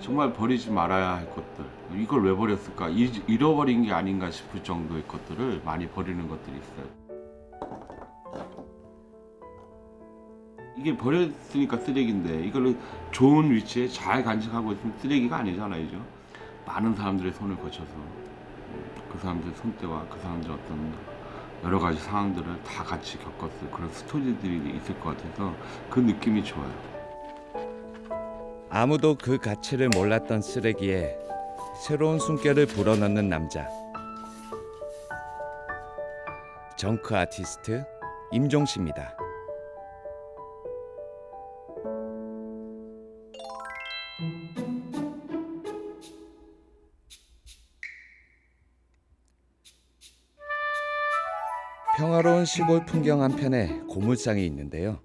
정말 버리지 말아야 할 것들, 이걸 왜 버렸을까, 잃어버린 게 아닌가 싶을 정도의 것들을 많이 버리는 것들이 있어요. 이게 버렸으니까 쓰레기인데 이걸 좋은 위치에 잘 간직하고 있으면 쓰레기가 아니잖아요. 많은 사람들의 손을 거쳐서 그 사람들의 손때와 그 사람들의 어떤 여러 가지 상황들을 다 같이 겪었을 그런 스토리들이 있을 것 같아서 그 느낌이 좋아요. 아무도 그 가치를 몰랐던 쓰레기에 새로운 숨결을 불어넣는 남자. 정크 아티스트 임종씨입니다. 평화로운 시골 풍경 한편에 고물상이 있는데요.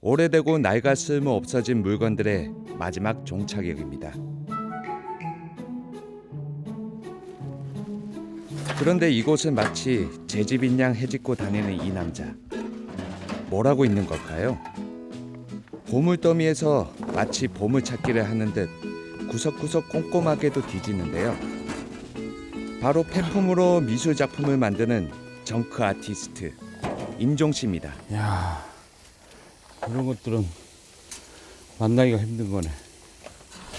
오래되고 낡아 쓸모 없어진 물건들의 마지막 종착역입니다. 그런데 이곳은 마치 제 집인 양 헤집고 다니는 이 남자. 뭘 하고 있는 걸까요? 보물더미에서 마치 보물찾기를 하는 듯 구석구석 꼼꼼하게도 뒤지는데요. 바로 폐품으로 미술 작품을 만드는 정크 아티스트 임종씨입니다. 야, 이런 것들은 만나기가 힘든 거네.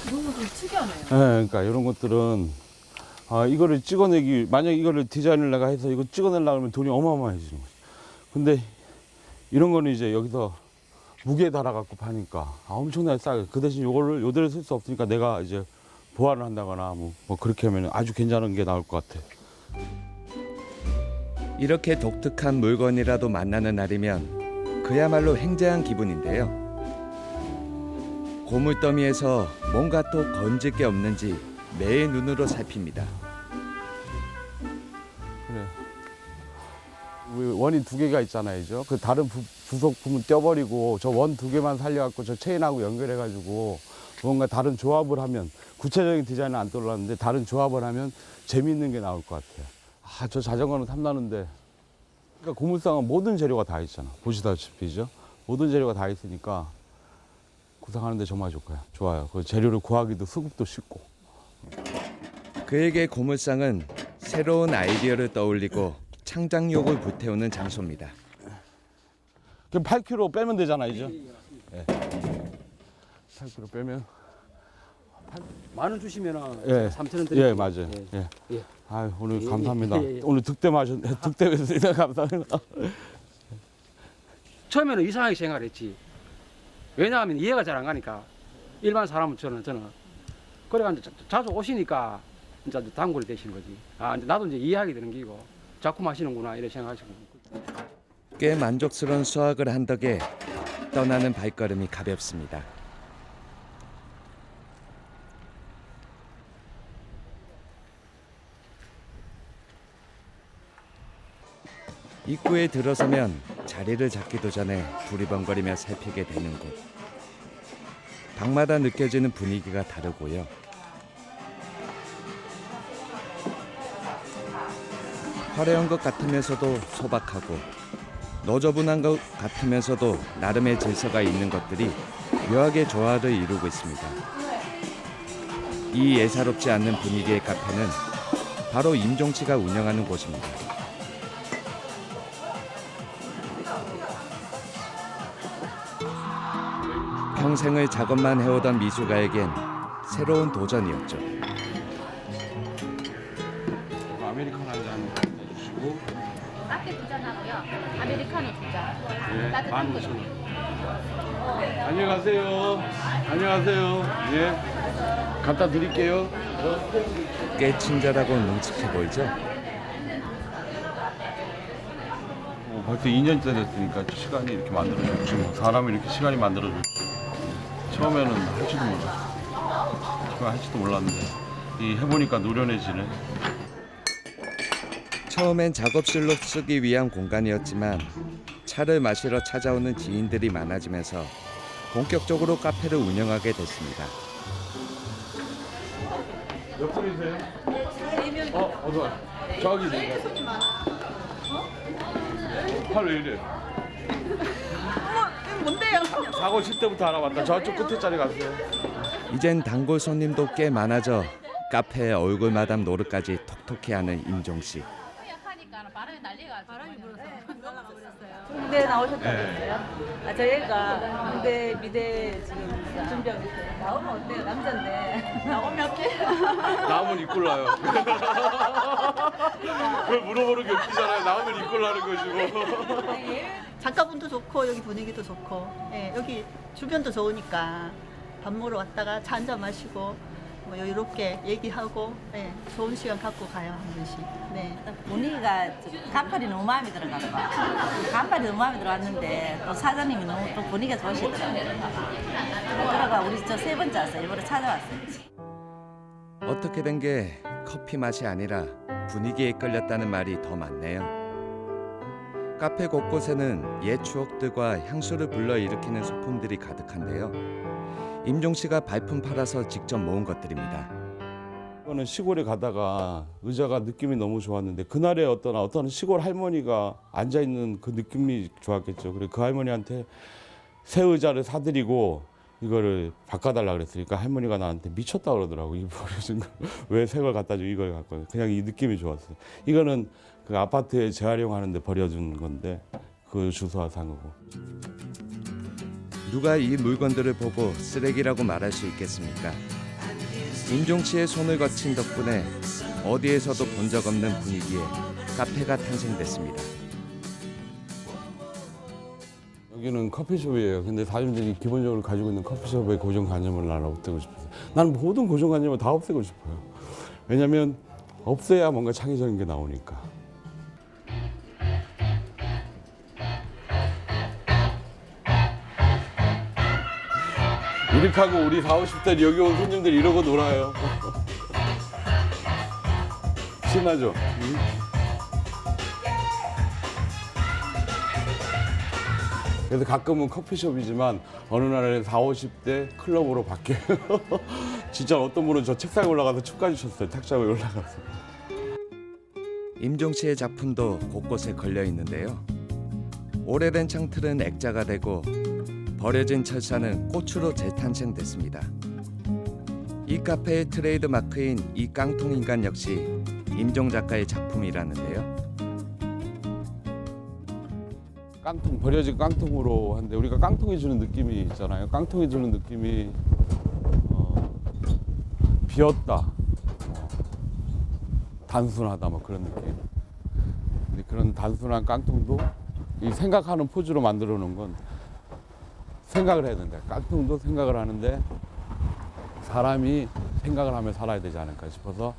이런 거 좀 특이하네요. 네, 그러니까 이런 것들은 이거를 찍어내기, 만약 이거를 디자인을 내가 해서 이거 찍어내려고 하면 돈이 어마어마해지는 거지. 근데 이런 거는 이제 여기서 무게에 달아갖고 파니까 엄청나게 싸게. 그 대신 요거를 요대로 쓸 수 없으니까 내가 이제 보완을 한다거나 뭐 그렇게 하면 아주 괜찮은 게 나올 것 같아. 이렇게 독특한 물건이라도 만나는 날이면 그야말로 횡재한 기분인데요. 고물더미에서 뭔가 또 건질 게 없는지 매의 눈으로 살핍니다. 그래. 우리 원이 두 개가 있잖아요, 그 다른 부속품은 떼어버리고 저 원 두 개만 살려갖고 저 체인하고 연결해가지고 뭔가 다른 조합을 하면, 구체적인 디자인은 안 떠올랐는데 다른 조합을 하면 재미있는 게 나올 것 같아요. 저 자전거는 탐나는데. 그러니까 고물상은 모든 재료가 다 있잖아. 보시다시피죠. 모든 재료가 다 있으니까 구상하는데 정말 좋아요. 그 재료를 구하기도 수급도 쉽고. 그에게 고물상은 새로운 아이디어를 떠올리고 창작욕을 불태우는 장소입니다. 그럼 8kg 빼면 되잖아요, 네. 8kg 빼면. 10,000원 주시면은 예. 3,000원 드릴게요. 예, 맞아요. 예. 예. 아유, 오늘 예, 감사합니다. 예, 예. 오늘 득템했으니까 감사합니다. 처음에는 이상하게 생각했지. 왜냐하면 이해가 잘 안 가니까. 일반 사람은 저는 그래가지고 자주 오시니까 이제 단골이 되신 거지. 이제 나도 이제 이해하게 되는 기고 작품 하시는구나 이렇게 생각하시고. 꽤 만족스러운 수확을 한 덕에 떠나는 발걸음이 가볍습니다. 입구에 들어서면 자리를 잡기도 전에 두리번거리며 살피게 되는 곳. 방마다 느껴지는 분위기가 다르고요. 화려한 것 같으면서도 소박하고 너저분한 것 같으면서도 나름의 질서가 있는 것들이 묘하게 조화를 이루고 있습니다. 이 예사롭지 않는 분위기의 카페는 바로 임종씨가 운영하는 곳입니다. 평생을 작업만 해오던 미술가에겐 새로운 도전이었죠. 아메리카노 한 잔 해주시고. 라떼 2잔 하고요. 아메리카노 2잔. 예, 따뜻한 거. 15,000원. 안녕하세요. 안녕하세요. 예. 갖다 드릴게요. 꽤 친절하고 능숙해 보이죠? 벌써 2년째 됐으니까 시간이 이렇게 만들어졌지. 뭐 사람이 이렇게 시간이 만들어졌지. 처음에는 할지도 몰랐어. 그거 할지도 몰랐는데 해보니까 노련해지네. 처음엔 작업실로 쓰기 위한 공간이었지만 차를 마시러 찾아오는 지인들이 많아지면서 본격적으로 카페를 운영하게 됐습니다. 몇 분이세요? 어서 와. 저기 팔 왜 이래? 뭔데요? 사고 칠 때부터 알아봤다. 저쪽 끝에 자리 가세요. 이젠 단골 손님도 꽤 많아져 카페에 얼굴 마담 노릇까지 톡톡히 하는 임종 씨. 하니까 바람이 날려가지고. 바람이 불어서 날아가 버렸어요. 군대 나오셨다면서요? 아, 저희가 군대 미대 지금 준비하고 있어요. 나오면 어때요? 남잔데. 나오면 어때요? 나오면 이꼴라요. 그걸 물어보는 게 웃기잖아요. 나오면 이꼴라는 거지 뭐. 작가분도 좋고 여기 분위기도 좋고 예, 여기 주변도 좋으니까 밥 먹으러 왔다가 차 한잔 마시고 뭐 여유롭게 얘기하고 예, 좋은 시간 갖고 가요 한 번씩. 네. 분위기가 간판이 너무 마음에 들어가는 거야. 간판이 너무 마음에 들어왔는데 또 사장님이 너무 또 분위기가 좋으시더라고요. 그러다가 우리 저 세 번째 왔어요. 일부러 찾아왔어요. 어떻게 된 게 커피 맛이 아니라 분위기에 끌렸다는 말이 더 많네요. 카페 곳곳에는 옛 추억들과 향수를 불러일으키는 소품들이 가득한데요. 임종 씨가 발품 팔아서 직접 모은 것들입니다. 이거는 시골에 가다가 의자가 느낌이 너무 좋았는데 그날에 어떤 시골 할머니가 앉아 있는 그 느낌이 좋았겠죠. 그래 그 할머니한테 새 의자를 사드리고 이거를 바꿔달라 그랬으니까 할머니가 나한테 미쳤다 그러더라고. 이거 버려준 거 왜 새 걸 갖다 줘 이걸 갖고 그냥 이 느낌이 좋았어요. 이거는 그 아파트에 재활용하는데 버려준 건데 그 주소와 산 거고. 누가 이 물건들을 보고 쓰레기라고 말할 수 있겠습니까? 임종 씨의 손을 거친 덕분에 어디에서도 본 적 없는 분위기에 카페가 탄생됐습니다. 여기는 커피숍이에요. 근데 사람들이 기본적으로 가지고 있는 커피숍의 고정관념을 나는 없애고 싶어요. 나는 모든 고정관념을 다 없애고 싶어요. 왜냐면 없애야 뭔가 창의적인 게 나오니까. 이렇게 하고 우리 40, 50대들이 여기 온 손님들이 이러고 놀아요. 신나죠? 응? 그래서 가끔은 커피숍이지만 어느 날에 40, 50대 클럽으로 바뀌어요. 진짜 어떤 분은 저 책상에 올라가서 춤까지 췄어요. 탁자에 올라가서. 임종 씨의 작품도 곳곳에 걸려 있는데요. 오래된 창틀은 액자가 되고 버려진 철사는 꽃으로 재탄생됐습니다. 이 카페의 트레이드 마크인 이 깡통 인간 역시 임종 작가의 작품이라는데요. 깡통 버려진 깡통으로 하는데 우리가 깡통이 주는 느낌이 있잖아요. 깡통이 주는 느낌이 비었다, 단순하다 뭐 그런 느낌. 근데 그런 단순한 깡통도 이 생각하는 포즈로 만들어 놓은 건 생각을 해야 된다. 깡통도 생각을 하는데 사람이 생각을 하며 살아야 되지 않을까 싶어서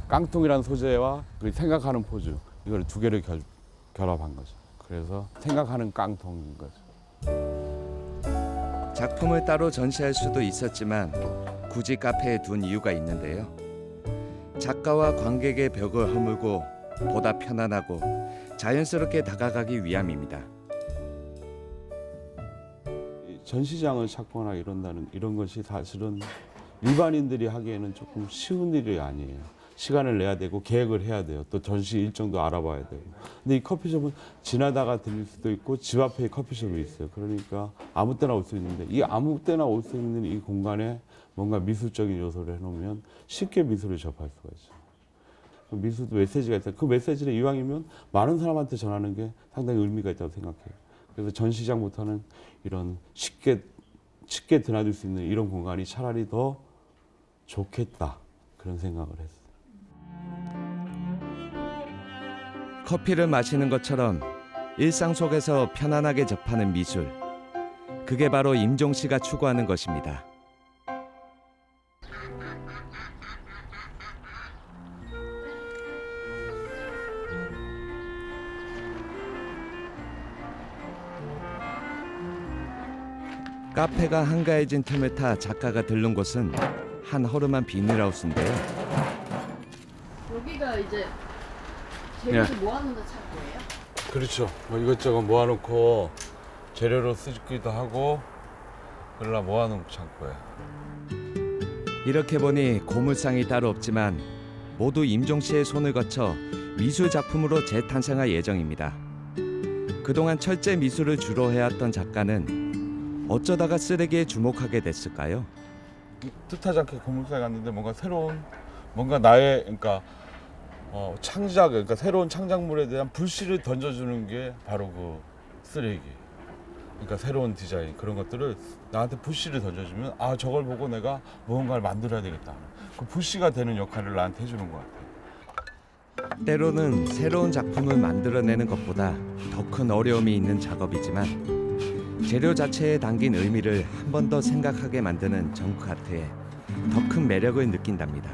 깡통이라는 소재와 그 생각하는 포즈 이걸 두 개를 결합한 거죠. 그래서 생각하는 깡통인 거죠. 작품을 따로 전시할 수도 있었지만 굳이 카페에 둔 이유가 있는데요. 작가와 관객의 벽을 허물고 보다 편안하고 자연스럽게 다가가기 위함입니다. 전시장을 찾거나 이런 것이 사실은 일반인들이 하기에는 조금 쉬운 일이 아니에요. 시간을 내야 되고 계획을 해야 돼요. 또 전시 일정도 알아봐야 되고. 근데 이 커피숍은 지나다가 들릴 수도 있고 집 앞에 커피숍이 있어요. 그러니까 아무 때나 올 수 있는데 이 아무 때나 올 수 있는 이 공간에 뭔가 미술적인 요소를 해놓으면 쉽게 미술을 접할 수가 있어요. 미술도 메시지가 있어요. 그 메시지를 이왕이면 많은 사람한테 전하는 게 상당히 의미가 있다고 생각해요. 그래서 전시장부터는 이런 쉽게 드나들 수 있는 이런 공간이 차라리 더 좋겠다 그런 생각을 했어요. 커피를 마시는 것처럼 일상 속에서 편안하게 접하는 미술. 그게 바로 임종 씨가 추구하는 것입니다. 카페가 한가해진 틈을 타 작가가 들른 곳은 한 허름한 비닐하우스인데요. 여기가 이제 재료를 모아놓는 창고예요? 그렇죠. 뭐 이것저것 모아놓고 재료로 쓰기도 하고 그러나 모아놓은 창고예요. 이렇게 보니 고물상이 따로 없지만 모두 임종 씨의 손을 거쳐 미술 작품으로 재탄생할 예정입니다. 그동안 철제 미술을 주로 해왔던 작가는 어쩌다가 쓰레기에 주목하게 됐을까요? 뜻하지 않게 건물사에 갔는데 뭔가 새로운 뭔가 나의 그러니까 창작 그러니까 새로운 창작물에 대한 불씨를 던져주는 게 바로 그 쓰레기. 그러니까 새로운 디자인 그런 것들을 나한테 불씨를 던져주면 아 저걸 보고 내가 무언가를 만들어야 되겠다. 그 불씨가 되는 역할을 나한테 해주는 것 같아. 때로는 새로운 작품을 만들어내는 것보다 더 큰 어려움이 있는 작업이지만 재료 자체에 담긴 의미를 한 번 더 생각하게 만드는 정크 아트에 더 큰 매력을 느낀답니다.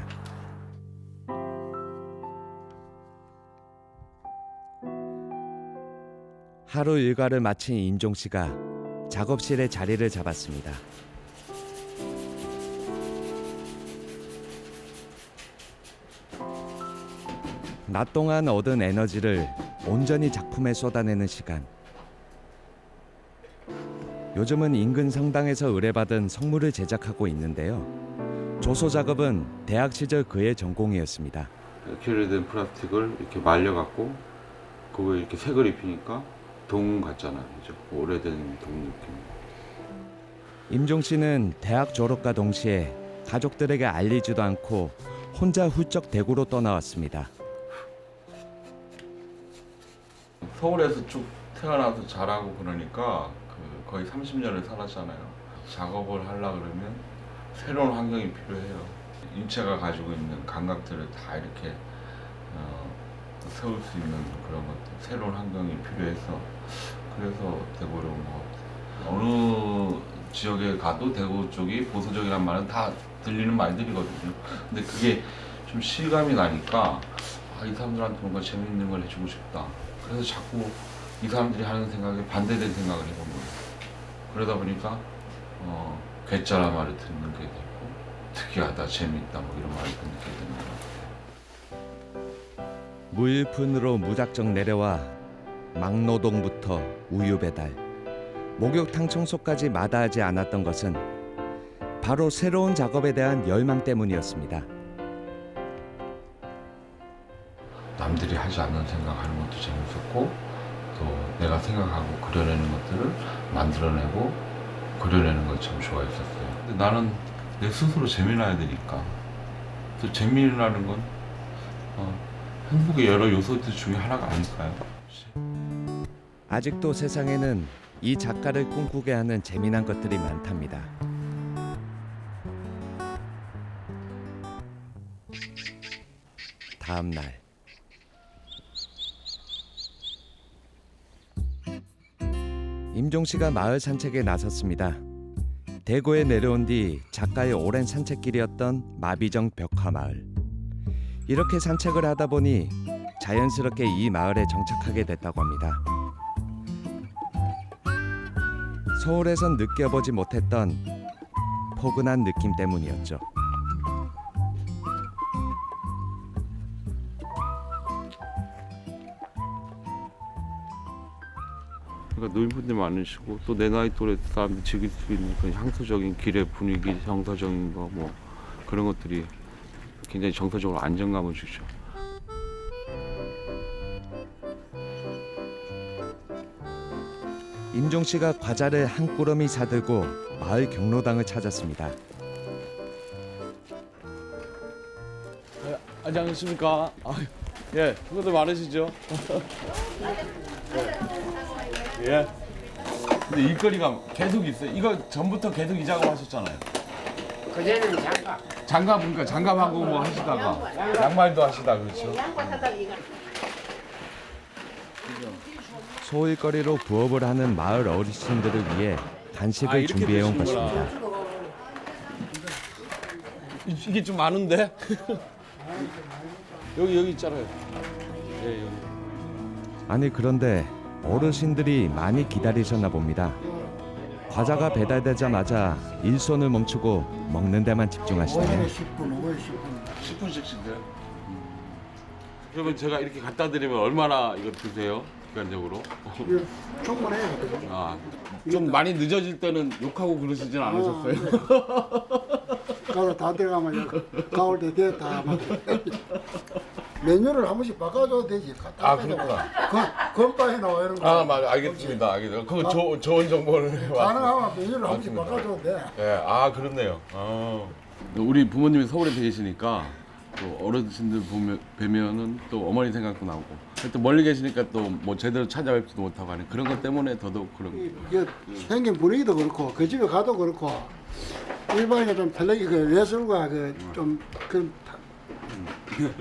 하루 일과를 마친 임종 씨가 작업실에 자리를 잡았습니다. 낮 동안 얻은 에너지를 온전히 작품에 쏟아내는 시간. 요즘은 인근 성당에서 의뢰받은 성물을 제작하고 있는데요. 조소 작업은 대학 시절 그의 전공이었습니다. 액리된 플라스틱을 이렇게 말려갖고 그거에 이렇게 색을 입히니까 동 같잖아, 그죠? 오래된 동 느낌. 임종 씨는 대학 졸업과 동시에 가족들에게 알리지도 않고 혼자 훌쩍 대구로 떠나왔습니다. 서울에서 쭉 태어나서 자라고 그러니까 거의 30년을 살았잖아요. 작업을 하려고 그러면 새로운 환경이 필요해요. 인체가 가지고 있는 감각들을 다 이렇게 세울 수 있는 그런 것들, 새로운 환경이 필요해서 그래서 대구로 온 것 같아요. 어느 지역에 가도 대구 쪽이 보수적이란 말은 다 들리는 말들이거든요. 근데 그게 좀 실감이 나니까 이 사람들한테 뭔가 재밌는 걸 해주고 싶다. 그래서 자꾸 이 사람들이 하는 생각에 반대된 생각을 해본 거예요. 그러다 보니까 괴짜란 말을 듣는 게 되고 특이하다, 재밌다 뭐 이런 말을 듣게 되는 거예요. 무일푼으로 무작정 내려와 막노동부터 우유 배달, 목욕탕 청소까지 마다하지 않았던 것은 바로 새로운 작업에 대한 열망 때문이었습니다. 남들이 하지 않는 생각하는 것도 재밌었고 또 내가 생각하고 그려내는 것들을 만들어내고 그려내는 걸 참 좋아했었어요. 근데 나는 내 스스로 재미나야 되니까 또 재미나는 건 행복의 여러 요소들 중에 하나가 아닐까요? 아직도 세상에는 이 작가를 꿈꾸게 하는 재미난 것들이 많답니다. 다음 날 임종 씨가 마을 산책에 나섰습니다. 대구에 내려온 뒤 작가의 오랜 산책길이었던 마비정 벽화마을. 이렇게 산책을 하다 보니 자연스럽게 이 마을에 정착하게 됐다고 합니다. 서울에선 느껴보지 못했던 포근한 느낌 때문이었죠. 그러니까 노인분들 많으시고 또 내 나이 또래 사람들이 즐길 수 있는 그런 향수적인 길의 분위기, 정서적인 거 뭐 그런 것들이 굉장히 정서적으로 안정감을 주죠. 임종 씨가 과자를 한 꾸러미 사들고 마을 경로당을 찾았습니다. 안녕하십니까? 예, 수고들 많으시죠? 예. 근데 일거리가 계속 있어요. 이거 전부터 계속 이 작업하셨잖아요. 그제는 장갑. 장갑 그러니까 장갑하고 뭐 하시다가 양말도 하시다 그렇죠. 소일거리로 부업을 하는 마을 어르신들을 위해 간식을 준비해온 것입니다. 이게 좀 많은데? 여기 있잖아요. 예, 여기. 아니 그런데 어르신들이 많이 기다리셨나 봅니다. 과자가 배달되자마자 일손을 멈추고 먹는 데만 집중하시네요. 10분씩 주세요. 그러면 제가 이렇게 갖다 드리면 얼마나 이거 드세요? 기간적으로? 충분해요. 좀 많이 늦어질 때는 욕하고 그러시진 않으셨어요? 가로 다 들어가면 가올 때 다 막. 메뉴를 한 번씩 바꿔줘도 되지. 아, 그렇구나. 건빵에 나와 이런 거. 아, 맞아. 알겠습니다. 알겠습니다. 그거 좋은 정보를 가능하면 메뉴를 한 번씩 맞습니다. 바꿔줘도 돼. 예, 아, 그렇네요. 우리 부모님이 서울에 계시니까 또 어르신들 뵈면은 또 어머니 생각도 나고 또 멀리 계시니까 또 뭐 제대로 찾아뵙지도 못하고 하는 그런 것 때문에 더더욱 그런 거. 이게 생긴 분위기도 그렇고 그 집에 가도 그렇고 일반인과 좀 달리 그 예술과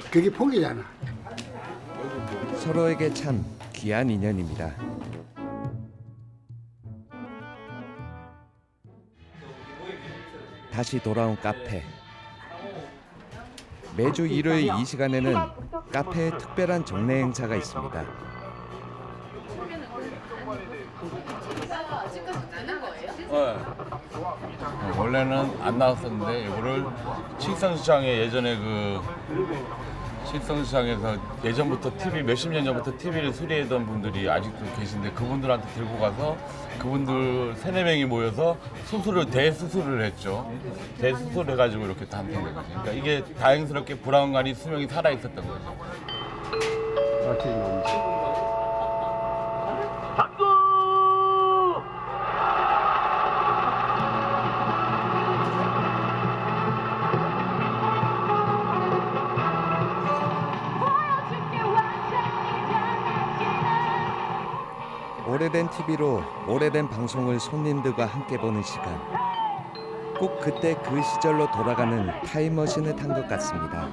그게 풍기잖아. 서로에게 참 귀한 인연입니다. 다시 돌아온 카페. 매주 일요일 이 시간에는 카페에 특별한 정례 행사가 있습니다. 원래는 안 나왔었는데 이거를 칠성시장에 예전에 그 칠성시장에서 예전부터 TV 몇십 년 전부터 TV를 수리하던 분들이 아직도 계신데 그분들한테 들고 가서 그분들 3-4명이 모여서 대수술을 했죠. 대수술을 해가지고 이렇게 단통된 거죠. 그러니까 이게 다행스럽게 브라운관이 수명이 살아 있었던 거죠. 오래된 TV로 오래된 방송을 손님들과 함께 보는 시간. 꼭 그때 그 시절로 돌아가는 타임머신을 탄 것 같습니다.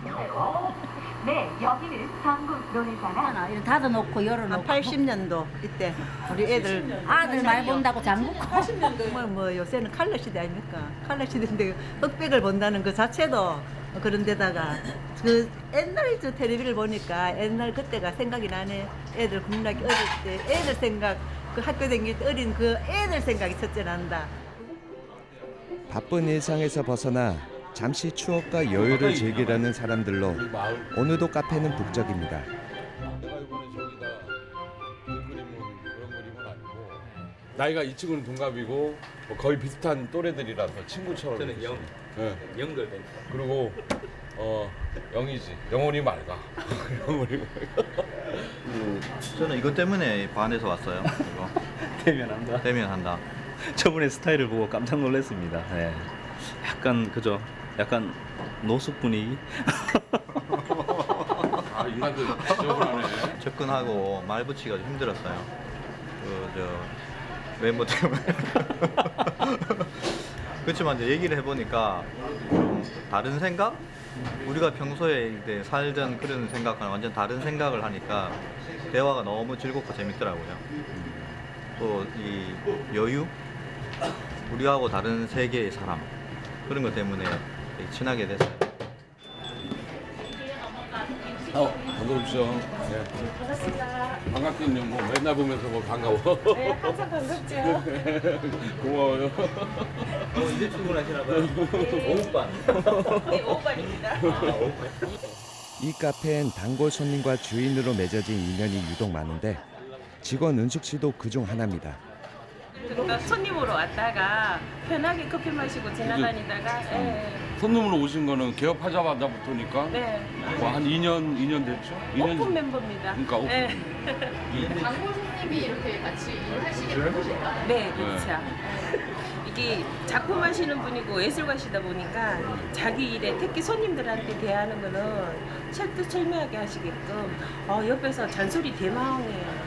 네, 여기는 한국 노래자랑 이렇게 닫아놓고 열어놓고 80년도 이때 우리 애들 아들 말 본다고 잠그고 80년도 뭐 요새는 칼라 시대 아닙니까? 칼라 시대인데 흑백을 본다는 그 자체도 그런 데다가 그 옛날 저 텔레비를 보니까 옛날 그때가 생각이 나네. 애들 겁나게 어릴 때 애들 생각 그 학교 다닐 때 어린 그 애들 생각이 첫째 난다. 바쁜 일상에서 벗어나 잠시 추억과 여유를 즐기려는 사람들로 오늘도 카페는 북적입니다. 내가 이번에 저기다 그 그림은 그런 그림은 아니고 나이가 이 친구는 동갑이고 뭐 거의 비슷한 또래들이라서 친구처럼 저는 영들 그리고 영이지 영혼이 맑아 영혼이 맑아. 저는 이것 때문에 반에서 왔어요. 이거 대면한다. 대면한다. 저분의 스타일을 보고 깜짝 놀랐습니다. 네. 약간 그죠? 약간 노숙 분위기. 아 인간들 지저분하네. 접근하고 말 붙이기가 좀 힘들었어요. 멤버 때문에. 그렇지만 이제 얘기를 해보니까 좀 다른 생각? 우리가 평소에 이제 살던 그런 생각과는 완전 다른 생각을 하니까 대화가 너무 즐겁고 재밌더라고요. 또 이 여유? 우리하고 다른 세계의 사람 그런 것 때문에 되게 친하게 됐어요. 반갑죠. 네. 반갑긴 뭐 맨날 보면서 뭐 반가워. 네, 항상 반갑죠. 고마워요. 이제 출근하시나 봐요. 오후반. 네, 오빠입니다. 이 카페엔 단골 손님과 주인으로 맺어진 인연이 유독 많은데 직원 은숙 씨도 그중 하나입니다. 그러니까 손님으로 왔다가 편하게 커피 마시고 지나다니다가 손님으로 오신 거는 개업하자마자부터니까 네. 뭐 한 2년 됐죠? 2년 오픈 멤버입니다. 그러니까 오픈. 네. 단골 손님이 이렇게 같이 일하시게 된 거죠? 네, 그렇죠. 이게 작품 하시는 분이고 예술가시다 보니까 자기 일에 특히 손님들한테 대하는 거는 철두철미하게 하시게끔 옆에서 잔소리 대마왕이에요.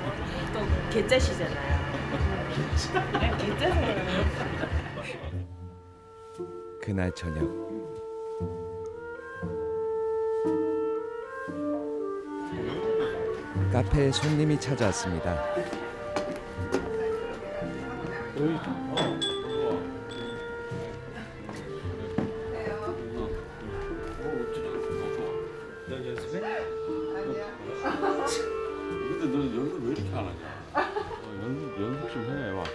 또 개짜시잖아요. 개짜잖아요. 그날 저녁 카페에 손님이 찾아왔습니다. 근데 너 연습 왜 이렇게 안 하냐? 연습 좀 해 와서.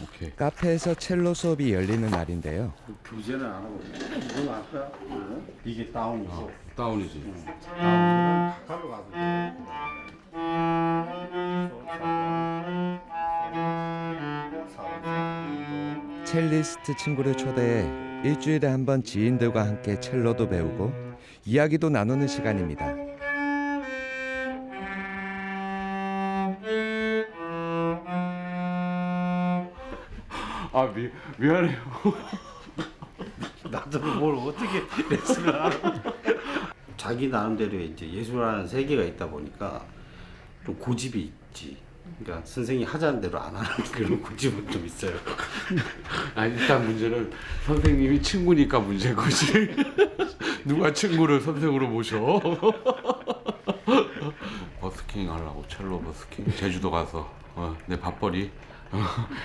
오케이. 카페에서 첼로 수업이 열리는 날인데요. 교재는 안 하고. 이건 아까 이게 다운이죠. 다운이지. 가져가서. 첼리스트 친구를 초대해 일주일에 한 번 지인들과 함께 첼로도 배우고 이야기도 나누는 시간입니다. 아 미안해요. 나도 뭘 어떻게 레슨을 하라고. 자기 나름대로 이제 예술하는 세계가 있다 보니까 좀 고집이 있지. 그러니까 선생님이 하자는 대로 안 하는 그런 고집은 좀 있어요. 아니 일단 문제는 선생님이 친구니까 문제인 거지. 누가 친구를 선생으로 모셔? 버스킹 하려고 첼로 버스킹 제주도 가서 내 밥벌이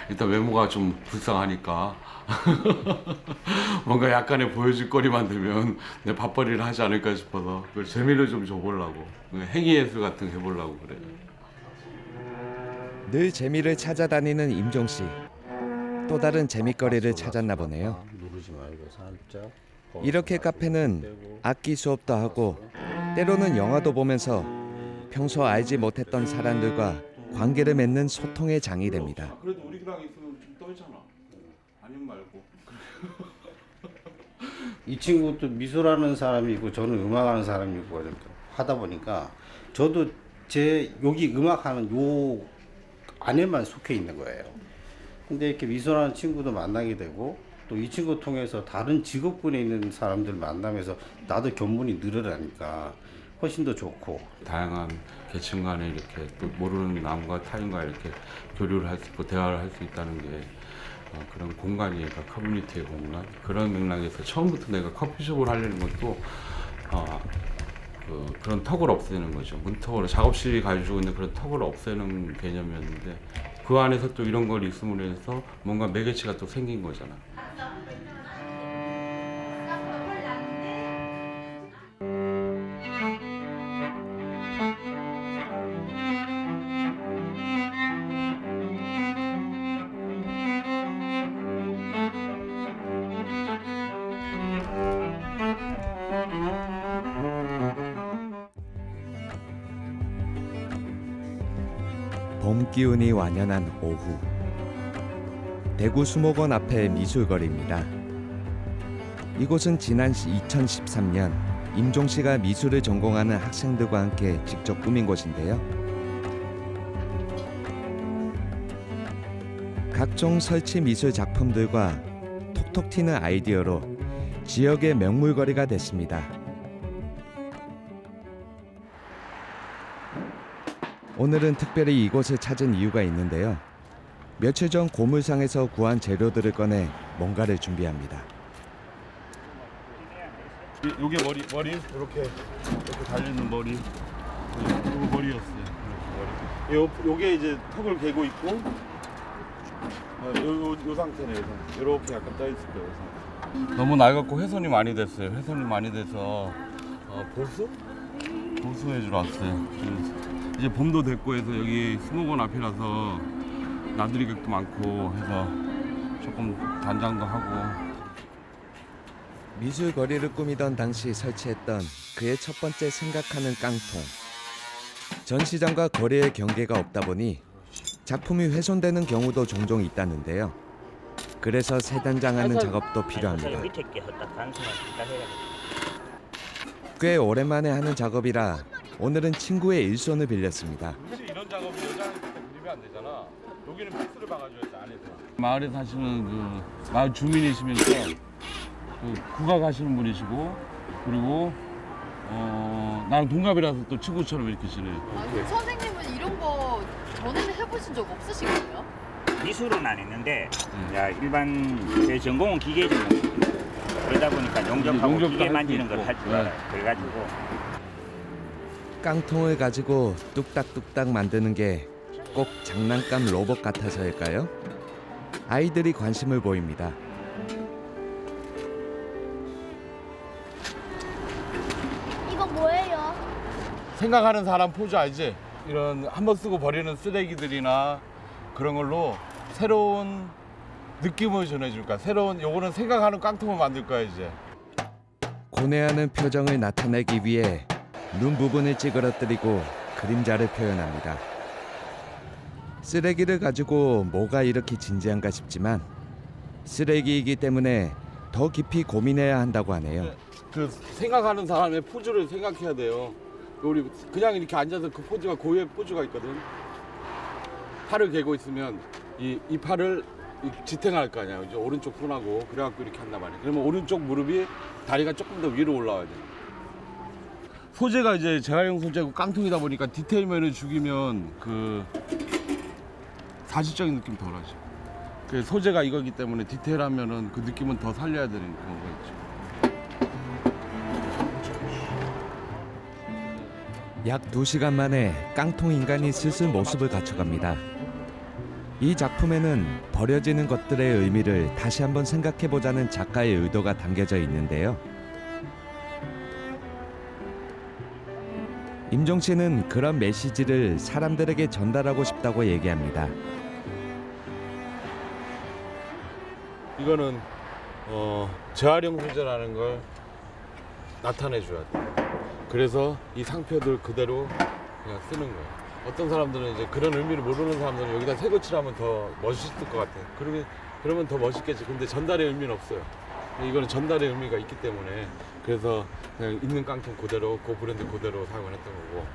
일단 외모가 좀 불쌍하니까 뭔가 약간의 보여줄 거리 만들면 내 밥벌이를 하지 않을까 싶어서 그걸 재미를 좀 줘보려고 행위예술 같은 거 해보려고 그래. 늘 재미를 찾아다니는 임종 씨. 또 다른 재미거리를 찾았나 보네요. 누르지 말고 살짝. 이렇게 카페는 악기 수업도 하고 때로는 영화도 보면서 평소 알지 못했던 사람들과 관계를 맺는 소통의 장이 됩니다. 그래도 우리랑 있으면 좀 떨잖아. 아님 말고. 이 친구도 미술하는 사람이고 저는 음악하는 사람이고 이렇게 하다 보니까 저도 제 여기 음악하는 요 안에만 속해 있는 거예요. 근데 이렇게 미술하는 친구도 만나게 되고 또 이 친구 통해서 다른 직업군에 있는 사람들 만나면서 나도 견문이 늘어나니까 훨씬 더 좋고. 다양한 계층 간에 이렇게 또 모르는 남과 타인과 이렇게 교류를 할 수 있고 대화를 할 수 있다는 게 그런 공간이니까 커뮤니티의 공간. 그런 맥락에서 처음부터 내가 커피숍을 하려는 것도 그런 턱을 없애는 거죠. 문턱으로 작업실이 가지고 있는 그런 턱을 없애는 개념이었는데 그 안에서 또 이런 걸 있음으로 해서 뭔가 매개체가 또 생긴 거잖아. 봄 기운이 완연한 오후. 대구 수목원 앞의 미술거리입니다. 이곳은 지난 2013년 임종 씨가 미술을 전공하는 학생들과 함께 직접 꾸민 곳인데요. 각종 설치 미술 작품들과 톡톡 튀는 아이디어로 지역의 명물거리가 됐습니다. 오늘은 특별히 이곳을 찾은 이유가 있는데요. 며칠 전 고물상에서 구한 재료들을 꺼내 뭔가를 준비합니다. 요게 머리 이렇게 달리는 머리. 요거 머리였어요. 요게 이제 턱을 개고 있고 요 상태네요. 이렇게 약간 떠 있을 거예요. 너무 낡았고 훼손이 많이 됐어요. 훼손이 많이 돼서 보수해주러 왔어요. 이제 봄도 됐고 해서 여기 수목원 앞이라서 나들이객도 많고 해서 조금 단장도 하고. 미술거리를 꾸미던 당시 설치했던 그의 첫 번째 생각하는 깡통. 전시장과 거리의 경계가 없다 보니 작품이 훼손되는 경우도 종종 있다는데요. 그래서 세단장하는 작업도 필요합니다. 꽤 오랜만에 하는 작업이라 오늘은 친구의 일손을 빌렸습니다. 혹시 이런 작업이 여자한테 그리면 안 되잖아. 여기는 패스를 박아줘야지 안에서. 마을에 사시는 그 마을 주민이시면서 그 국악하시는 분이시고 그리고 나랑 동갑이라서 또 친구처럼 이렇게 지내요. 아니, 선생님은 이런 거 전에는 해보신 적 없으시겠어요? 미술은 안 했는데 야, 일반 제 전공은 기계 전공. 그러다 보니까 용접하고 기계 만지는 걸 할 줄 알아요. 그래가지고 깡통을 가지고 뚝딱뚝딱 만드는 게 꼭 장난감 로봇 같아서일까요? 아이들이 관심을 보입니다. 이건 뭐예요? 생각하는 사람 포즈 알지? 이런 한번 쓰고 버리는 쓰레기들이나 그런 걸로 새로운 느낌을 전해줄까? 새로운 요거는 생각하는 깡통을 만들 거야 이제. 고뇌하는 표정을 나타내기 위해 눈 부분을 찌그러뜨리고 그림자를 표현합니다. 쓰레기를 가지고 뭐가 이렇게 진지한가 싶지만 쓰레기이기 때문에 더 깊이 고민해야 한다고 하네요. 그 생각하는 사람의 포즈를 생각해야 돼요. 우리 그냥 이렇게 앉아서 그 포즈가 고유의 포즈가 있거든. 팔을 개고 있으면 이 팔을 지탱할 거 아니야. 이제 오른쪽 손하고 그래갖고 이렇게 한단 말이야. 그러면 오른쪽 무릎이 다리가 조금 더 위로 올라와야 돼. 소재가 이제 재활용 소재고 깡통이다 보니까 디테일면을 죽이면 그 사실적인 느낌 덜하지. 그 소재가 이거기 때문에 디테일하면은 그 느낌은 더 살려야 되는 그런 거 있죠. 약 2시간 만에 깡통 인간이 슬슬 모습을 갖춰갑니다. 이 작품에는 버려지는 것들의 의미를 다시 한번 생각해보자는 작가의 의도가 담겨져 있는데요. 임종 씨는 그런 메시지를 사람들에게 전달하고 싶다고 얘기합니다. 이거는 재활용 소재라는 걸 나타내줘야 돼. 그래서 이 상표들 그대로 그냥 쓰는 거예요. 어떤 사람들은 이제 그런 의미를 모르는 사람들은 여기다 새거 칠하면 더 멋있을 것 같아. 그러면 더 멋있겠지. 근데 전달의 의미는 없어요. 이거는 전달의 의미가 있기 때문에 그래서 그냥 있는 깡통 그대로 그 브랜드 그대로 사용을 했던 거고.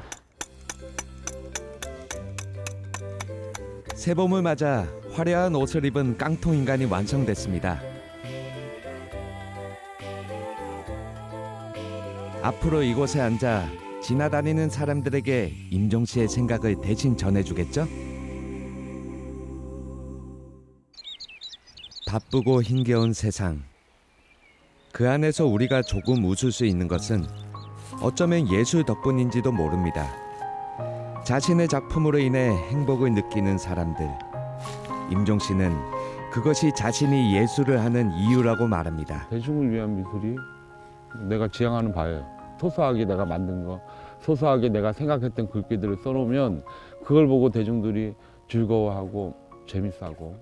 새봄을 맞아 화려한 옷을 입은 깡통 인간이 완성됐습니다. 앞으로 이곳에 앉아 지나다니는 사람들에게 임종 씨의 생각을 대신 전해주겠죠? 바쁘고 힘겨운 세상. 그 안에서 우리가 조금 웃을 수 있는 것은 어쩌면 예술 덕분인지도 모릅니다. 자신의 작품으로 인해 행복을 느끼는 사람들. 임종 씨는 그것이 자신이 예술을 하는 이유라고 말합니다. 대중을 위한 미술이 내가 지향하는 바예요. 소소하게 내가 만든 거, 소소하게 내가 생각했던 글귀들을 써놓으면 그걸 보고 대중들이 즐거워하고 재밌어하고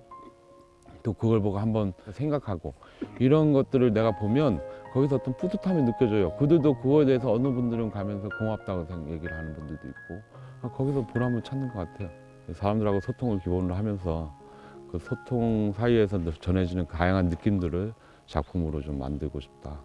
또 그걸 보고 한번 생각하고 이런 것들을 내가 보면 거기서 어떤 뿌듯함이 느껴져요. 그들도 그거에 대해서 어느 분들은 가면서 고맙다고 얘기를 하는 분들도 있고 거기서 보람을 찾는 것 같아요. 사람들하고 소통을 기본으로 하면서 그 소통 사이에서 전해지는 다양한 느낌들을 작품으로 좀 만들고 싶다.